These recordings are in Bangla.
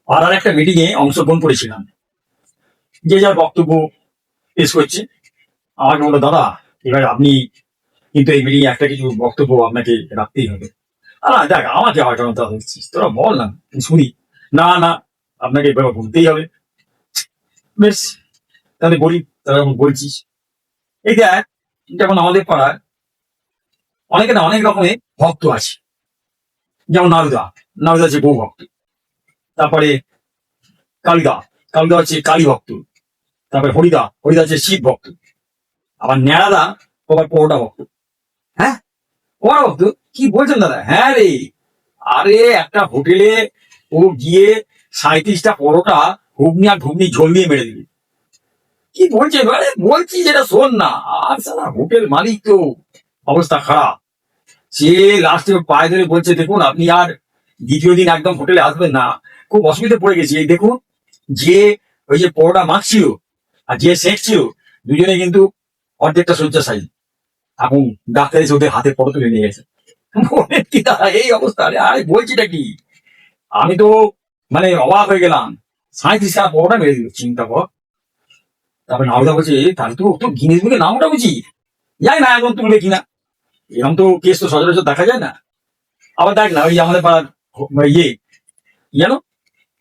আর একটা মিটিং এ অংশগ্রহণ করেছিলাম। যে যার বক্তব্য পেশ করছে। আমাকে বললো, দাদা এবার আপনি কিন্তু এই মিটিং এ একটা কিছু বক্তব্য আপনাকে রাখতেই হবে। দেখ আমাকে আটকানো তা হচ্ছিস, তোরা বল না, আমি শুনি। না না, আপনাকে এবার বলতেই হবে। বেশ, তাহলে বলি, তাহলে এখন বলছিস। এই দেখ, যেমন আমাদের পাড়ায় অনেকে না অনেক রকমের ভক্ত আছে। যেমন নারুদা, নারুদা হচ্ছে বউ ভক্ত। তারপরে কালিদা, কালিদা হচ্ছে কালী ভক্ত। তারপরে হরিদা, হরিদা হচ্ছে শিব ভক্ত। আবার ন্যাড়াদা আবার পরোটা ভক্ত। হ্যাঁ, পরোটা ভক্ত? কি বলছেন দাদা? হ্যাঁ রে, আরে একটা হোটেলে ও গিয়ে 37টা পরোটা ঘুগনি আর ঘুগনি ঝোল দিয়ে মেরে দিবি। কি বলছে? আরে বলছি যেটা শোন না। আর সারা হোটেল মালিক তো অবস্থা খারাপ। সে লাস্টে পায়ে ধরে বলছে, দেখুন আপনি আর দ্বিতীয় দিন একদম হোটেলে আসবেন না, খুব অসুবিধা পড়ে গেছি। এই দেখুন, যে ওই যে পরোটা মাখছিল আর যে সেঁকছিল, দুজনে কিন্তু অর্ধেকটা শয্যাশায়ী। এখন ডাক্তার এসে ওদের হাতে ফটো তুলে নিয়ে গেছে। বলে কি দাদা এই অবস্থা? আরে আরে বলছিটা কি? আমি তো মানে অবাক হয়ে গেলাম। 37টা পরোটা মেরে দিল, চিন্তা কর। তারপরে নাওদা বলছে, তাহলে তো তো গিনেস বুকে নাম ওঠা উচিত। জানি না এখন তুলবে কিনা, এরকম তো কেস তো সচরাচর দেখা যায় না। আবার দেখ না, ওই যে আমাদের পাড়ার ইয়ে, কি জানো,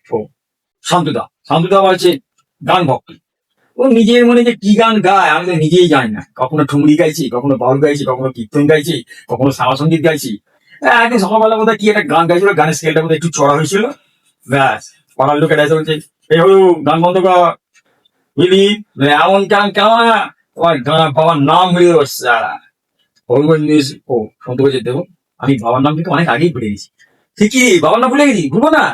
ও শান্তুদা, শান্তুদা আবার হচ্ছে গান ভক্ত। ও নিজের মনে যে কি গান গায় আমি তো নিজেই জানি না। কখনো ঠুমরি গাইছি, কখনো বাউল গাইছি, কখনো কীর্তন গাইছি, কখনো শ্যামা সঙ্গীত গাইছি। একদিন সকালবেলা বোধহয় কি একটা গান গাইছিল, গানের স্কেলটা বোধহয় একটু চড়া হয়েছিল। ব্যাস, পাড়ার লোকেরা এসে বলছে, এই হলু গান বন্ধ কর, বুঝলি, এমন গান কেমন, তোমার গান বাবার নাম হয়ে বসছে। ও শুনতে বলছে, দেখো আমি বাবার নাম কিন্তু অনেক আগেই ভুলে গেছি। ঠিকই, বাবার নাম ভুলে গেছি, ভুলবো না।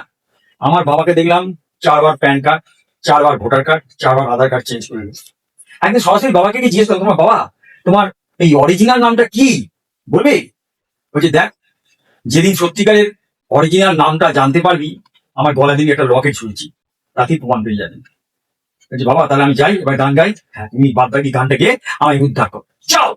আমার বাবাকে দেখলাম 4বার প্যান কার্ড, 4বার ভোটার কার্ড, 4বার আধার কার্ড চেঞ্জ করে দিয়েছে। একদিন সরাসরি বাবাকে গিয়ে জিজ্ঞেস করলাম, তোমার বাবা, তোমার এই অরিজিনাল নামটা কি, বলবে? বলছে, দেখ, যেদিন সত্যিকারের অরিজিনাল নামটা জানতে পারবি, আমার গলা দিকে একটা রকেট ছুঁয়েছি, তাতেই প্রমাণ পেয়ে যাবেন। বলছে, বাবা তাহলে আমি যাই, এবার গান গাই। হ্যাঁ, তুমি বাদ বাকি গানটা গিয়ে আমায় উদ্ধার কর, যাও।